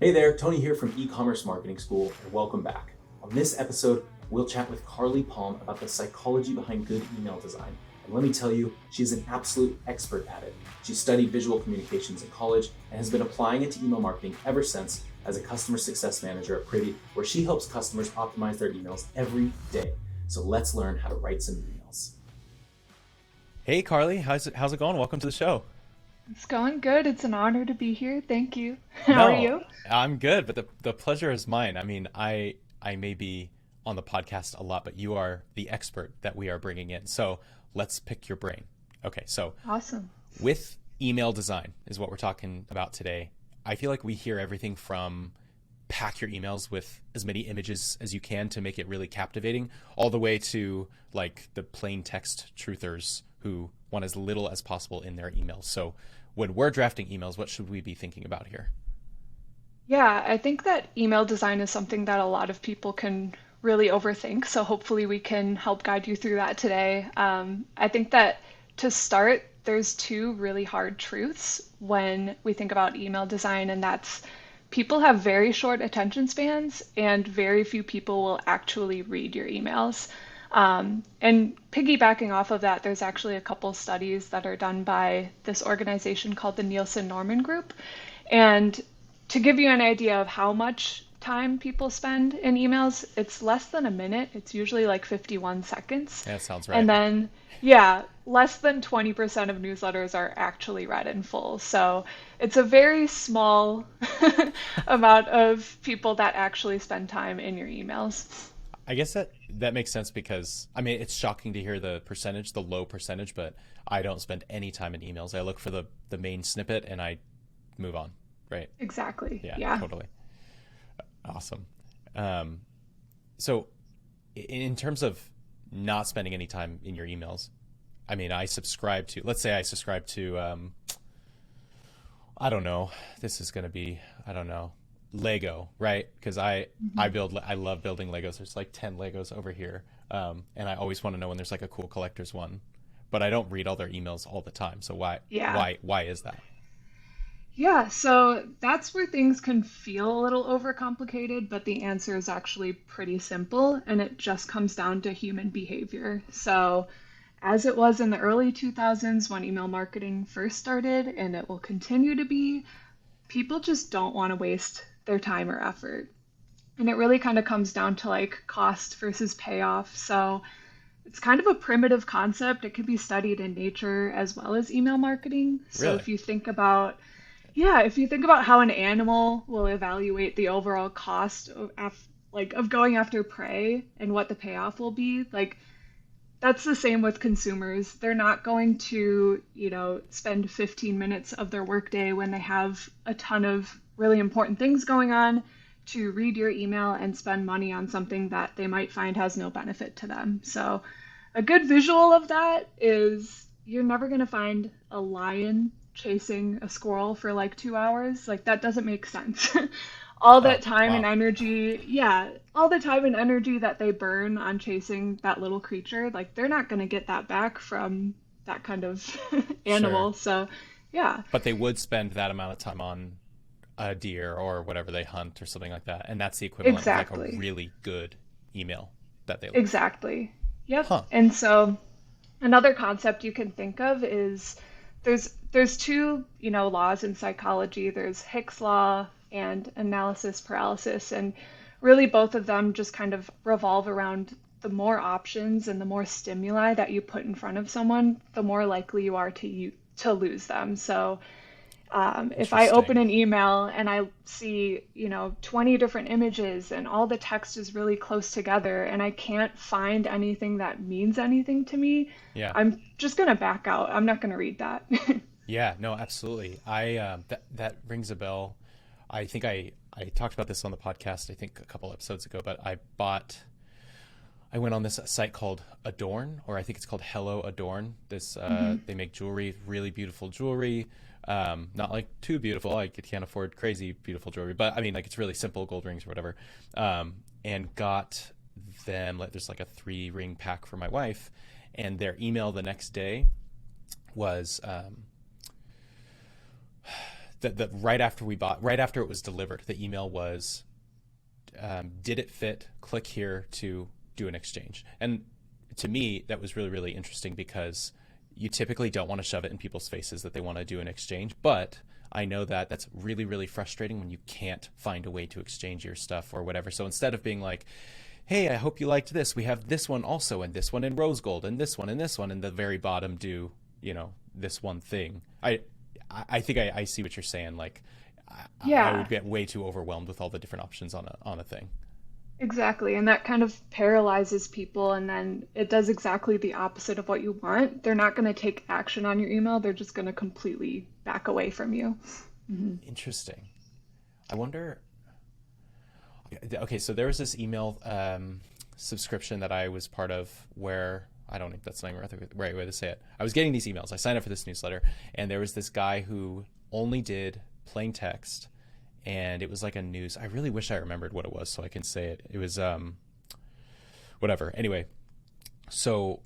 Hey there, Tony here from e-commerce marketing school, and welcome back. On this episode, we'll chat with Carley Palm about the psychology behind good email design. And let me tell you, she's an absolute expert at it. She studied visual communications in college and has been applying it to email marketing ever since as a customer success manager at Privy, where she helps customers optimize their emails every day. So let's learn how to write some emails. Hey Carly, how's it going? Welcome to the show. It's going good. It's an honor to be here. Thank you. How are No, you? I'm good, but the pleasure is mine. I mean, I may be on the podcast a lot, but you are the expert that we are bringing in. So let's pick your brain. Okay, so Awesome. with email design is what we're talking about today. I feel like we hear everything from pack your emails with as many images as you can to make it really captivating, all the way to like the plain text truthers who want as little as possible in their emails. So when we're drafting emails, what should we be thinking about here? Yeah, I think that email design is something that a lot of people can really overthink. So hopefully we can help guide you through that today. I think that to start, there's two really hard truths when we think about email design, and that's people have very short attention spans, and very few people will actually read your emails. And piggybacking off of that, there's actually a couple studies that are done by this organization called the Nielsen Norman Group. And to give you an idea of how much time people spend in emails, it's less than a minute. It's usually like 51 seconds. Yeah, that sounds And right. then, yeah, less than 20% of newsletters are actually read in full. So it's a very small amount of people that actually spend time in your emails. I guess that makes sense because I mean it's shocking to hear the percentage, the low percentage, but I don't spend any time in emails. I look for the main snippet and I move on. Right. Exactly. Yeah, Yeah. totally. Awesome. Um, so in terms of not spending any time in your emails, I mean, let's say I subscribe to, I don't know, this is going to be, I don't know, Lego, right? Because I love building Legos. There's like 10 Legos over here. And I always want to know when there's like a cool collector's one, but I don't read all their emails all the time. So Yeah. why is that? Yeah, so that's where things can feel a little overcomplicated, but the answer is actually pretty simple, and it just comes down to human behavior. So, as it was in the early 2000s when email marketing first started, and it will continue to be, people just don't want to waste their time or effort. And it really kind of comes down to like cost versus payoff. So, it's kind of a primitive concept. It can be studied in nature as well as email marketing. So, Really? if you think about yeah, if you think about how an animal will evaluate the overall cost of going after prey and what the payoff will be, like that's the same with consumers. They're not going to, spend 15 minutes of their workday when they have a ton of really important things going on to read your email and spend money on something that they might find has no benefit to them. So, a good visual of that is you're never going to find a lion chasing a squirrel for like 2 hours. Like, that doesn't make sense. All that Oh, time and wow. energy, yeah, all the time and energy that they burn on chasing that little creature, like, they're not going to get that back from that kind of Sure. animal. So, yeah, But they would spend that amount of time on a deer or whatever they hunt or something like that. And that's the equivalent of like a exactly. really good email that they like. Exactly. Yep. Huh. And so another concept you can think of is there's two, laws in psychology. There's Hick's law and analysis paralysis, and really both of them just kind of revolve around the more options and the more stimuli that you put in front of someone, the more likely you are to lose them. So if I open Interesting. an email and I see, 20 different images and all the text is really close together and I can't find anything that means anything to me, Yeah. I'm just going to back out. I'm not going to read that. Yeah, no, absolutely. That rings a bell. I talked about this on the podcast, I think a couple episodes ago, but I went on this site called Adorn, or I think it's called Hello Adorn. hmm They make jewelry, really beautiful jewelry. Not like too beautiful. I can't afford crazy beautiful jewelry, but I mean, like it's really simple gold rings or whatever. And got them. Like, there's like a 3 ring pack for my wife, and their email the next day was that right after it was delivered, the email was, did it fit? Click here to do an exchange. And to me, that was really, really interesting because you typically don't want to shove it in people's faces that they want to do an exchange. But I know that that's really, really frustrating when you can't find a way to exchange your stuff or whatever. So instead of being like, hey, I hope you liked this, we have this one also, and this one in rose gold, and this one, and this one, and the very bottom do, this one thing. I think I see what you're saying. Like, I Yeah, would get way too overwhelmed with all the different options on a thing. exactly. And that kind of paralyzes people, and then it does exactly the opposite of what you want. They're not going to take action on your email, they're just going to completely back away from you. Mhm. Interesting. I wonder. Okay, so there was this email subscription that I was part of where I don't think that's not the right way to say it. I was getting these emails. I signed up for this newsletter, and there was this guy who only did plain text, and it was like a news. I really wish I remembered what it was so I can say it. It was whatever. Anyway, so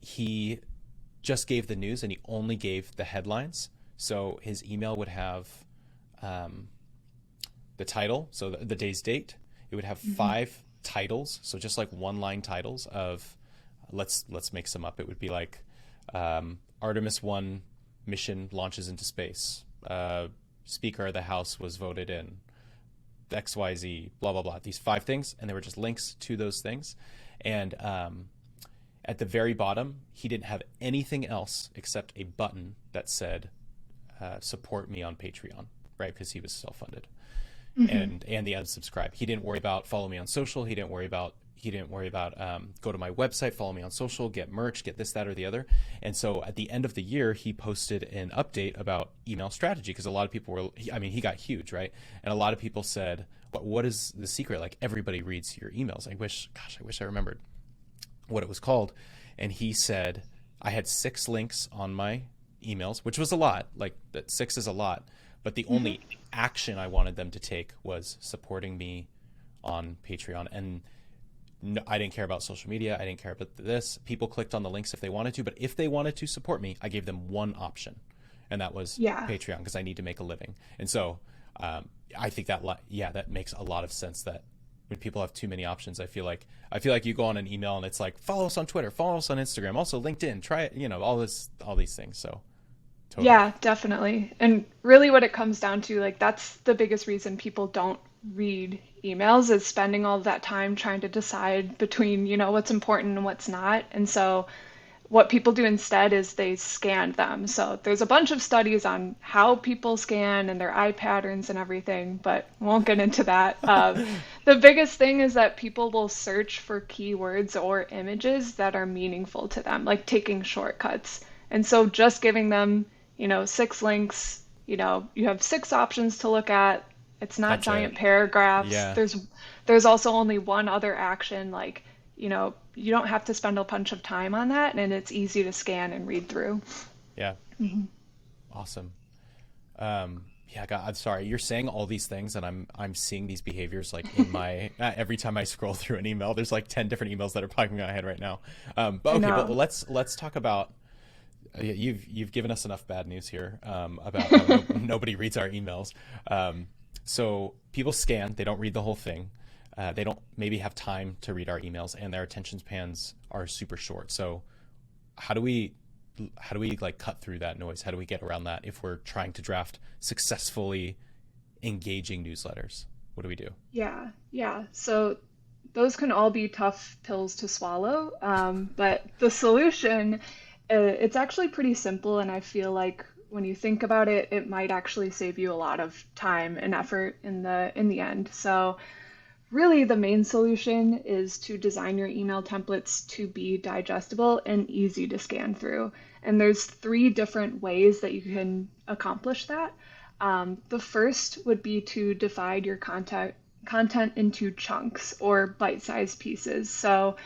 he just gave the news, and he only gave the headlines. So his email would have um, the title, so the day's date. It would have Mhm. five titles, so just like one line titles of, let's make some up. It would be like, Artemis 1 mission launches into space. Speaker of the House was voted in. XYZ, blah blah blah. These five things, and there were just links to those things. And at the very bottom, he didn't have anything else except a button that said, "Support me on Patreon," right? Because he was self-funded. Mhm. And the unsubscribe. He didn't worry about follow me on social. He didn't worry about go to my website, follow me on social, get merch, get this, that, or the other. And so at the end of the year, he posted an update about email strategy because a lot of people were. He got huge, right? And a lot of people said, "What is the secret? Like everybody reads your emails." I wish I remembered what it was called. And he said, I had 6 links on my emails, which was a lot. Like that 6 is a lot. But the Mhm. only action I wanted them to take was supporting me on Patreon. And no, I didn't care about social media. I didn't care about this. People clicked on the links if they wanted to. But if they wanted to support me, I gave them one option. And that was Yeah. Patreon because I need to make a living. And so I think that makes a lot of sense that when people have too many options, I feel like you go on an email and it's like, follow us on Twitter, follow us on Instagram, also LinkedIn, try it, all these things. So totally. Yeah, definitely. And really what it comes down to, like that's the biggest reason people don't read emails is spending all of that time trying to decide between, what's important and what's not. And so what people do instead is they scan them. So there's a bunch of studies on how people scan and their eye patterns and everything, but we won't get into that. The biggest thing is that people will search for keywords or images that are meaningful to them, like taking shortcuts. And so just giving them, 6 links, you have 6 options to look at. It's not That's giant it. paragraphs. Yeah. There's also only one other action, like, you don't have to spend a bunch of time on that, and it's easy to scan and read through. Yeah. Awesome. Yeah, God, I'm sorry. You're saying all these things, and I'm seeing these behaviors like in my every time I scroll through an email. There's like 10 different emails that are popping in my head right now. But I okay, but know. let's talk about. You've given us enough bad news here about how nobody reads our emails. So people scan, they don't read the whole thing. They don't maybe have time to read our emails, and their attention spans are super short. So how do we like cut through that noise? How do we get around that if we're trying to draft successfully engaging newsletters? What do we do? Yeah, yeah. So those can all be tough pills to swallow, but the solution, it's actually pretty simple, and I feel like when you think about it, it might actually save you a lot of time and effort in the end. So really, the main solution is to design your email templates to be digestible and easy to scan through. And there's 3 different ways that you can accomplish that. The first would be to divide your content into chunks or bite-sized pieces. So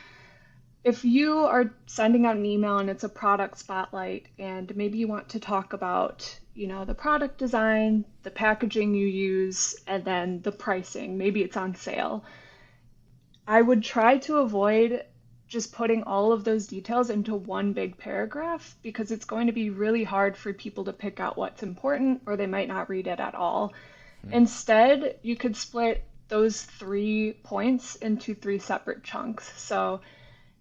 if you are sending out an email and it's a product spotlight, and maybe you want to talk about, the product design, the packaging you use, and then the pricing, maybe it's on sale. I would try to avoid just putting all of those details into one big paragraph because it's going to be really hard for people to pick out what's important or they might not read it at all. Instead, you could split those 3 points into 3 separate chunks. So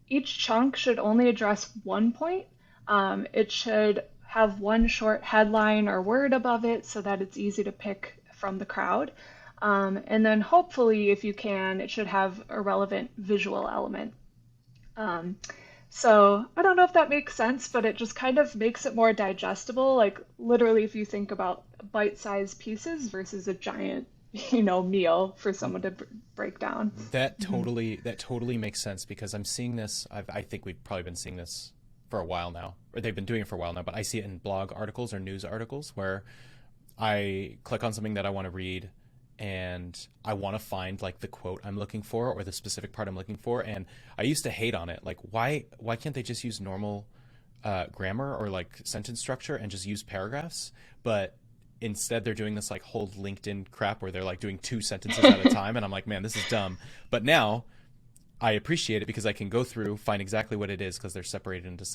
each chunk should only address one point. It should have one short headline or word above it so that it's easy to pick from the crowd. And then hopefully, if you can, it should have a relevant visual element. Um, so I don't know if that makes sense, but it just kind of makes it more digestible. Like literally, if you think about bite-sized pieces versus a giant, meal for someone to break down. That totally makes sense because I'm seeing this. I think we've probably been seeing this for a while now, or they've been doing it for a while now. But I see it in blog articles or news articles where I click on something that I want to read, and I want to find like the quote I'm looking for or the specific part I'm looking for. And I used to hate on it. Like, why can't they just use normal grammar or like sentence structure and just use paragraphs? But instead they're doing this like whole LinkedIn crap where they're like doing 2 sentences at a time. And I'm like, man, this is dumb. But now I appreciate it because I can go through, find exactly what it is because they're separated into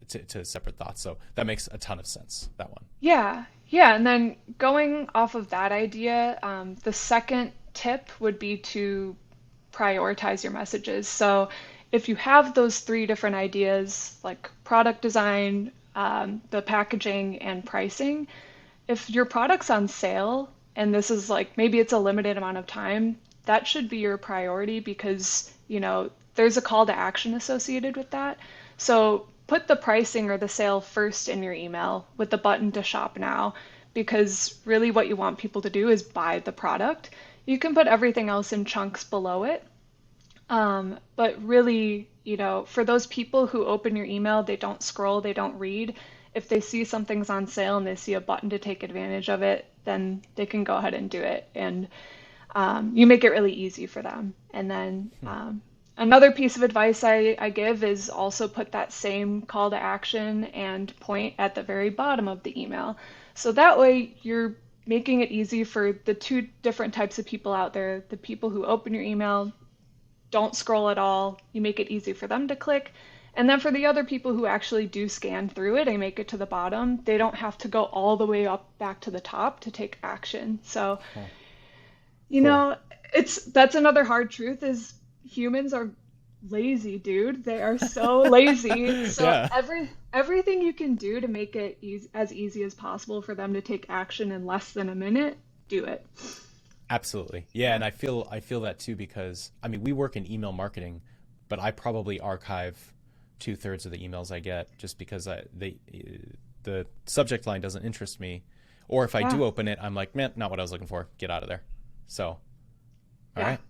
to separate thoughts. So that makes a ton of sense, that one. Yeah, yeah. And then going off of that idea, the second tip would be to prioritize your messages. So if you have those 3 different ideas, like product design, the packaging, and pricing, if your product's on sale and this is like maybe it's a limited amount of time, that should be your priority because, there's a call to action associated with that. So put the pricing or the sale first in your email with the button to shop now, because really what you want people to do is buy the product. You can put everything else in chunks below it. But really, for those people who open your email, they don't scroll, they don't read. If they see something's on sale and they see a button to take advantage of it, then they can go ahead and do it. And you make it really easy for them. And then another piece of advice I give is also put that same call to action and point at the very bottom of the email. So that way you're making it easy for the 2 different types of people out there, the people who open your email, don't scroll at all, you make it easy for them to click. And then for the other people who actually do scan through it and make it to the bottom, they don't have to go all the way up back to the top to take action. So, Cool. that's another hard truth is humans are lazy, dude. They are so lazy. So Yeah, everything you can do to make it as easy as possible for them to take action in less than a minute, do it. absolutely. Yeah, and I feel that too because I mean we work in email marketing, but I probably archive 2/3 of the emails I get just because the subject line doesn't interest me, or if I Yeah, do open it, I'm like, man, not what I was looking for. Get out of there. So, all yeah, right,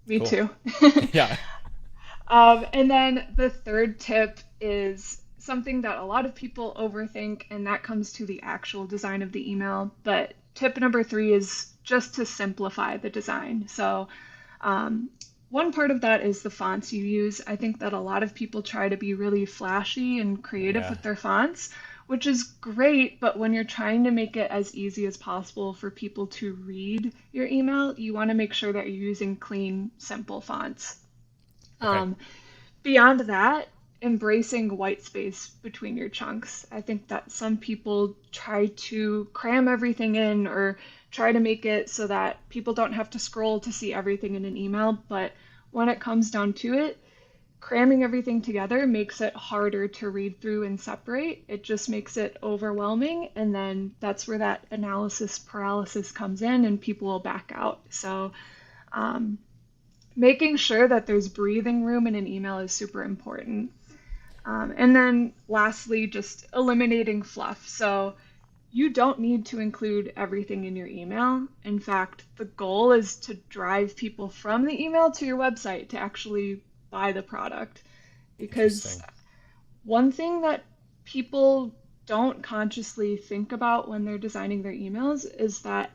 me cool. too. Yeah. And then the third tip is something that a lot of people overthink, and that comes to the actual design of the email. But tip number 3 is just to simplify the design. So, um, one part of that is the fonts you use. I think that a lot of people try to be really flashy and creative Yeah. with their fonts, which is great, but when you're trying to make it as easy as possible for people to read your email, you want to make sure that you're using clean, simple fonts. Okay. Um, Beyond that, embracing white space between your chunks. I think that some people try to cram everything in or try to make it so that people don't have to scroll to see everything in an email. But when it comes down to it, cramming everything together makes it harder to read through and separate. It just makes it overwhelming. And then that's where that analysis paralysis comes in and people will back out. So, um, making sure that there's breathing room in an email is super important. And then lastly, just eliminating fluff. So you don't need to include everything in your email. In fact, the goal is to drive people from the email to your website to actually buy the product. Because Interesting. one thing that people don't consciously think about when they're designing their emails is that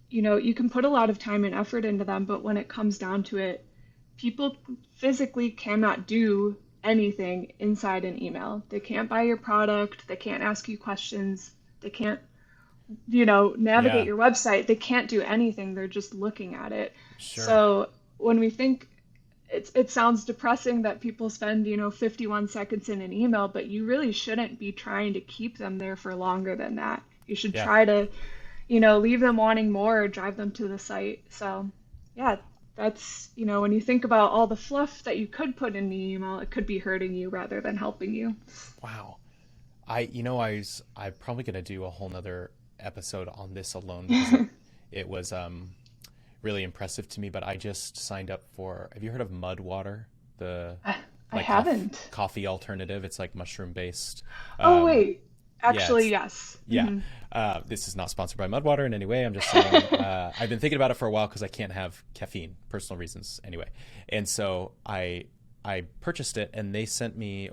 you can put a lot of time and effort into them, but when it comes down to it, people physically cannot do anything inside an email. They can't buy your product, they can't ask you questions, they can't, navigate Yeah. your website. They can't do anything. They're just looking at it. Sure. So when we think it sounds depressing that people spend, 51 seconds in an email, but you really shouldn't be trying to keep them there for longer than that. You should Yeah. try to, leave them wanting more or drive them to the site. So, yeah, that's, when you think about all the fluff that you could put in the email, it could be hurting you rather than helping you. Wow. I'm probably going to do a whole nother episode on this alone because it was really impressive to me. But I just signed up for, have you heard of Mud Water? The I, I like haven't. coffee alternative. It's like mushroom based. Oh, wait. Yeah, Actually, it's yes. yeah. This is not sponsored by Mudwater in any way. I'm just saying I've been thinking about it for a while because I can't have caffeine, personal reasons anyway. And so I purchased it, and they sent me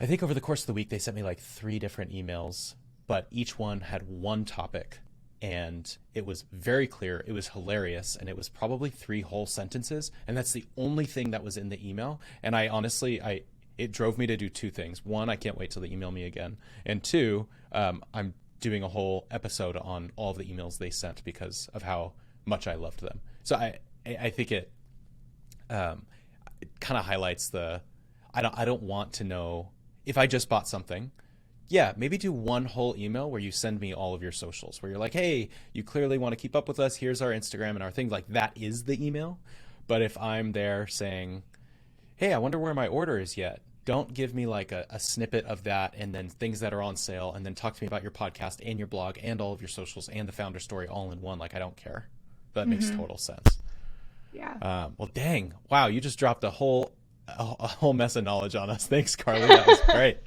I think over the course of the week they sent me like 3 different emails, but each one had one topic, and it was very clear. It was hilarious, and it was probably 3 whole sentences, and that's the only thing that was in the email. And I honestly, it drove me to do 2 things. One, I can't wait till they email me again. And 2, I'm doing a whole episode on all of the emails they sent because of how much I loved them. So I think it kind of highlights I don't want to know if I just bought something. Yeah, maybe do one whole email where you send me all of your socials, where you're like, hey, you clearly want to keep up with us. Here's our Instagram and our thing. Like, that is the email. But if I'm there saying, hey, I wonder where my order is yet, don't give me like a snippet of that and then things that are on sale, and then talk to me about your podcast and your blog and all of your socials and the founder story all in one. Like, I don't care. That makes total sense. Yeah. Well, dang. Wow, you just dropped a whole mess of knowledge on us. Thanks, Carly. That was great.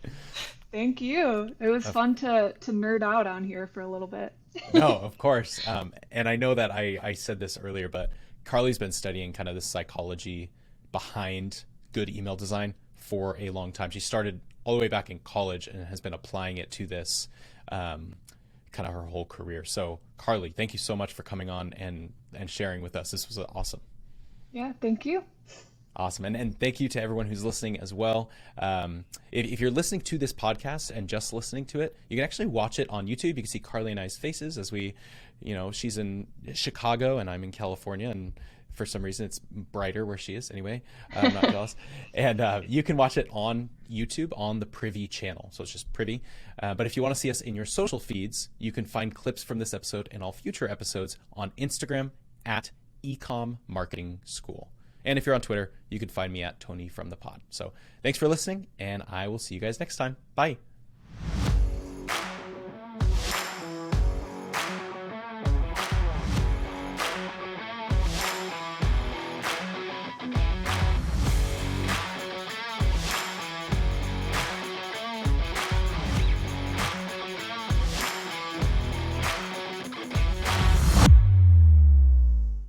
Thank you. It was fun to nerd out on here for a little bit. No, of course. And I know that I said this earlier, but Carly's been studying kind of the psychology behind good email design for a long time. She started all the way back in college and has been applying it to this kind of her whole career. So, Carly, thank you so much for coming on and sharing with us. This was awesome. Yeah, thank you. Awesome. And thank you to everyone who's listening as well. If you're listening to this podcast and just listening to it, you can actually watch it on YouTube. You can see Carly and I's faces as she's in Chicago and I'm in California, and for some reason it's brighter where she is. Anyway, I'm not jealous. And you can watch it on YouTube on the Privy channel. So it's just Privy. But if you want to see us in your social feeds, you can find clips from this episode and all future episodes on Instagram at Ecom Marketing School. And if you're on Twitter, you can find me at Tony from the Pod. So thanks for listening, and I will see you guys next time. Bye.